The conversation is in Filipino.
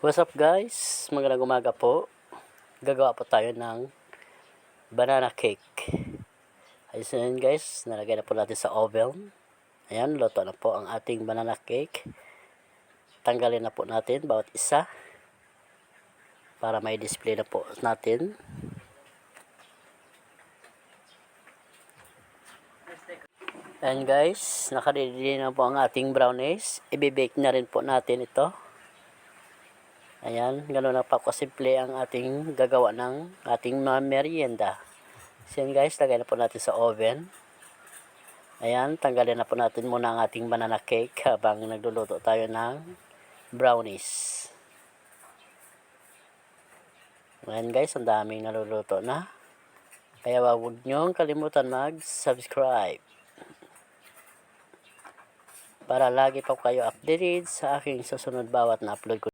What's up guys? Magandang umaga po. Gagawa po tayo ng banana cake. Ayun guys, nalagay na po natin sa oven. Ayan, luto na po ang ating banana cake. Tanggalin na po natin bawat isa para may display na po natin. Ayan guys, nakaready na po ang ating brownies. I-bake na rin po natin ito. Ayan, gano'n na pa kasimple ang ating gagawa ng ating merienda. So yun guys, lagay na po natin sa oven. Ayan, tanggalin na po natin muna ang ating banana cake habang nagluluto tayo ng brownies. Ayan guys, ang daming naluluto na. Kaya huwag niyong kalimutan mag-subscribe para lagi pa kayo updated sa aking susunod bawat na upload ko.